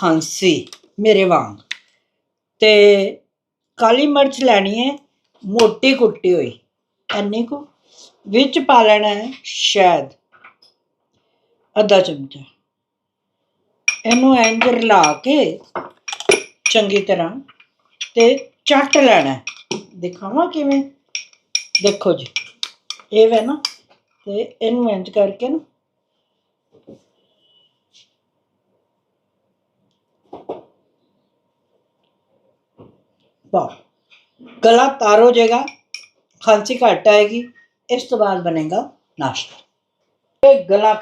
खांसी मेरे वांग। ते काली मिर्च लैनी है मोटी कुट्टी हुई इन्नी को, विच पा लेना है शहद अद्धा चमचा। इनू इंज रला के चंगी तरह ते चट लेना है। दिखावा किवें, देखो जी ये है ना, ते इनू इंज करके ना वाह, गला तार हो जाएगा, खांसी घट आएगी। इस तो बाद बनेगा नाश्ता। गला